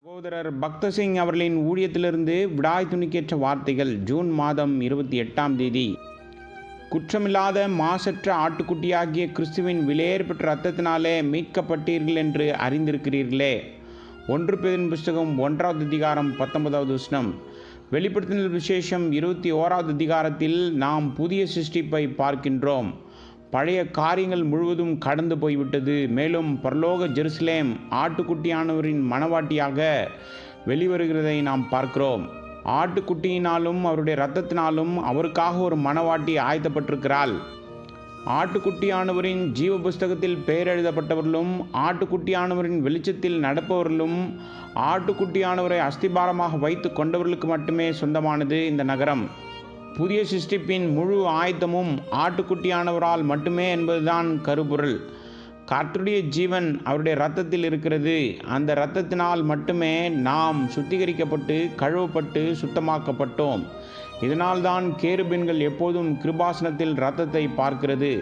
சகோதரர் பக்தசிங் அவர்களின் ஊழியத்திலிருந்து விடாய் துணிக்கேற்ற வார்த்தைகள். ஜூன் மாதம் 28ஆம் தேதி. குற்றமில்லாத மாசற்ற ஆட்டுக்குட்டியாகிய கிறிஸ்துவின் விலையேற பெற்ற இரத்தத்தினாலே மீட்கப்பட்டீர்கள் என்று அறிந்திருக்கிறீர்களே. 1 பேதுரு புஸ்தகம் 1வது அதிகாரம் 19வது வசனம். வெளிப்படுத்தின விசேஷம் 21வது அதிகாரத்தில் நாம் புதிய சிருஷ்டிப்பை பார்க்கின்றோம். பழைய காரியங்கள் முழுவதும் கடந்து போய்விட்டது. மேலும் பரலோக ஜெருசலேம் ஆட்டுக்குட்டியானவரின் மணவாட்டியாக வெளிவருகிறதை நாம் பார்க்கிறோம். ஆட்டுக்குட்டியினாலும் அவருடைய இரத்தத்தினாலும் அவருக்காக ஒரு மணவாட்டி ஆயத்தப்பட்டிருக்கிறாள். ஆட்டுக்குட்டியானவரின் ஜீவ புஸ்தகத்தில் பெயர் எழுதப்பட்டவர்களும் ஆட்டுக்குட்டியானவரின் வெளிச்சத்தில் நடப்பவர்களும் ஆட்டுக்குட்டியானவரை அஸ்திபாரமாக வைத்து கொண்டவர்களுக்கு மட்டுமே சொந்தமானது இந்த நகரம். புதிய சிருஷ்டிப்பின் முழு ஆயத்தமும் ஆட்டுக்குட்டியானவரால் மட்டுமே என்பதுதான் கருப்பொருள். கர்த்தருடைய ஜீவன் அவருடைய இரத்தத்தில் இருக்கிறது. அந்த இரத்தத்தினால் மட்டுமே நாம் சுத்திகரிக்கப்பட்டு கழுவப்பட்டு சுத்தமாக்கப்பட்டோம். இதனால்தான் கேருபீன்கள் எப்போதும் கிருபாசனத்தில் இரத்தத்தை பார்க்கிறது.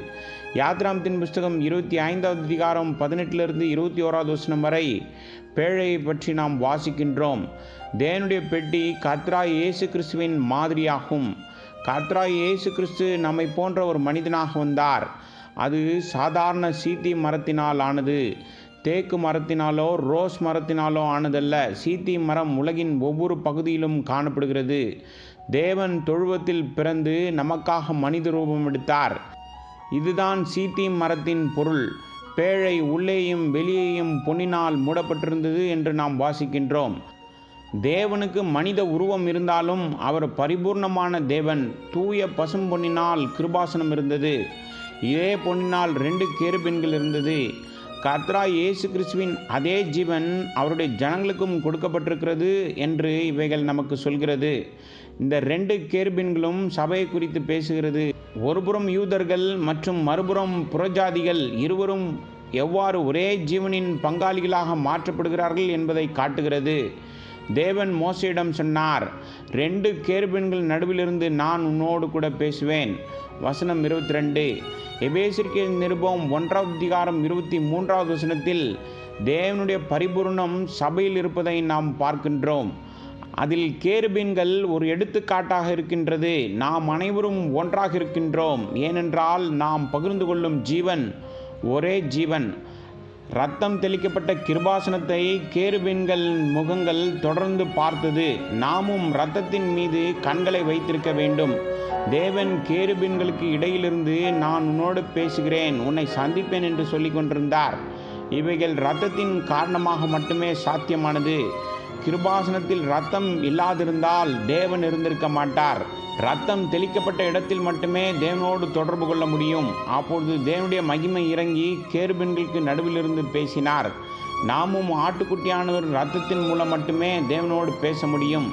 யாத்ராமத்தின் புஸ்தகம் 25வது அதிகாரம் 18லிருந்து 21வது வசனம் வரை பேழையை பற்றி நாம் வாசிக்கின்றோம். தேவனுடைய பெட்டி கர்த்தராகிய இயேசு கிறிஸ்துவின் மாதிரியாகும். கர்த்தராகிய இயேசு கிறிஸ்து நம்மை போன்ற ஒரு மனிதனாக வந்தார். அது சாதாரண சீத்தி மரத்தினால் ஆனது. தேக்கு மரத்தினாலோ ரோஸ் மரத்தினாலோ ஆனதல்ல. சீத்தி மரம் உலகின் ஒவ்வொரு பகுதியிலும் காணப்படுகிறது. தேவன் தொழுவத்தில் பிறந்து நமக்காக மனித ரூபம் எடுத்தார். இதுதான் சீத்தி மரத்தின் பொருள். பேழை உள்ளேயும் வெளியேயும் பொன்னினால் மூடப்பட்டிருந்தது என்று நாம் வாசிக்கின்றோம். தேவனுக்கு மனித உருவம் இருந்தாலும் அவர் பரிபூர்ணமான தேவன். தூய பசும் பொன்னினால் கிருபாசனம் இருந்தது. இதே பொன்னினால் 2 கேருபீன்கள் இருந்தது. கர்த்தராகிய இயேசு கிறிஸ்துவின் அதே ஜீவன் அவருடைய ஜனங்களுக்கும் கொடுக்கப்பட்டிருக்கிறது என்று இவைகள் நமக்கு சொல்கிறது. இந்த 2 கேருபீன்களும் சபையை குறித்து பேசுகிறது. ஒருபுறம் யூதர்கள் மற்றும் மறுபுறம் புறஜாதிகள் இருவரும் எவ்வாறு ஒரே ஜீவனின் பங்காளிகளாக மாற்றப்படுகிறார்கள் என்பதை காட்டுகிறது. தேவன் மோசேயிடம் சொன்னார், 2 கேருபீன்கள் நடுவிலிருந்து நான் உன்னோடு கூட பேசுவேன். வசனம் 22. எபேசியருக்கு நிருபம் 1வது அதிகாரம் 23வது வசனத்தில் தேவனுடைய பரிபூர்ணம் சபையில் இருப்பதை நாம் பார்க்கின்றோம். அதில் கேருபீன்கள் ஒரு எடுத்துக்காட்டாக இருக்கின்றது. நாம் அனைவரும் ஒன்றாக இருக்கின்றோம். ஏனென்றால் நாம் பகிர்ந்து கொள்ளும் ஜீவன் ஒரே ஜீவன். இரத்தம் தெளிக்கப்பட்ட கிருபாசனத்தை கேருபீன்கள் முகங்கள் தொடர்ந்து பார்த்தது. நாமும் இரத்தத்தின் மீது கண்களை வைத்திருக்க வேண்டும். தேவன் கேருபீன்களுக்கு இடையிலிருந்து நான் உன்னோடு பேசுகிறேன், உன்னை சந்திப்பேன் என்று சொல்லி கொண்டிருந்தார். இவைகள் இரத்தத்தின் காரணமாக மட்டுமே சாத்தியமானது. கிருபாசனத்தில் இரத்தம் இல்லாதிருந்தால் தேவன் இருந்திருக்க மாட்டார். இரத்தம் தெளிக்கப்பட்ட இடத்தில் மட்டுமே தேவனோடு தொடர்பு கொள்ள முடியும். அப்பொழுது தேவனுடைய மகிமை இறங்கி கேருபீன்களுக்கு நடுவிலிருந்து பேசினார். நாமும் ஆட்டுக்குட்டியானவர் இரத்தத்தின் மூலம் மட்டுமே தேவனோடு பேச முடியும்.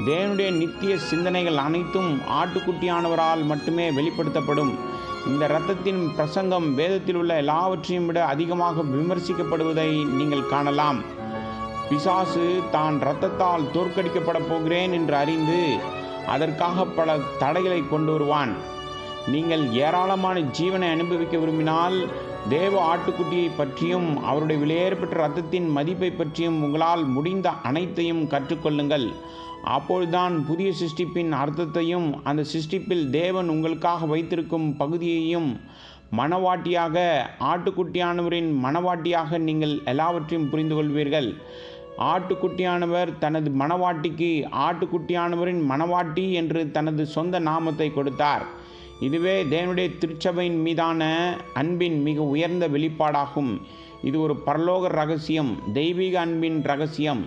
தேவனுடைய நித்திய சிந்தனைகள் அனைத்தும் ஆட்டுக்குட்டியானவரால் மட்டுமே வெளிப்படுத்தப்படும். இந்த இரத்தத்தின் பிரசங்கம் வேதத்தில் உள்ள எல்லாவற்றையும் விட அதிகமாக விமர்சிக்கப்படுவதை நீங்கள் காணலாம். பிசாசு தான் இரத்தத்தால் தோற்கடிக்கப்பட போகிறேன் என்று அறிந்து அதற்காக பல தடைகளை கொண்டு வருவான். நீங்கள் ஏராளமான ஜீவனை அனுபவிக்க விரும்பினால் தேவ ஆட்டுக்குட்டியை பற்றியும் அவருடைய விலையேறப்பெற்ற இரத்தத்தின் மதிப்பை பற்றியும் உங்களால் முடிந்த அனைத்தையும் கற்றுக்கொள்ளுங்கள். அப்பொழுதுதான் புதிய சிருஷ்டிப்பின் அர்த்தத்தையும் அந்த சிருஷ்டிப்பில் தேவன் உங்களுக்காக வைத்திருக்கும் பகுதியையும் மணவாட்டியாக ஆட்டுக்குட்டியானவரின் மணவாட்டியாக நீங்கள் எல்லாவற்றையும் புரிந்து கொள்வீர்கள். ஆட்டுக்குட்டியானவர் தனது மணவாட்டிக்கு ஆட்டுக்குட்டியானவரின் மணவாட்டி என்று தனது சொந்த நாமத்தை கொடுத்தார். இதுவே தேவனுடைய திருச்சபையின் மீதான அன்பின் மிக உயர்ந்த வெளிப்பாடாகும். இது ஒரு பரலோக ரகசியம், தெய்வீக அன்பின் ரகசியம்.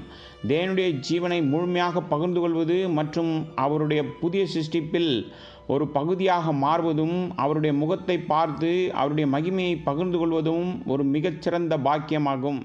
தேவனுடைய ஜீவனை முழுமையாக பகிர்ந்து கொள்வது மற்றும் அவருடைய புதிய சிருஷ்டிப்பில் ஒரு பகுதியாக மாறுவதும் அவருடைய முகத்தை பார்த்து அவருடைய மகிமையை பகிர்ந்து கொள்வதும் ஒரு மிகச்சிறந்த பாக்கியமாகும்.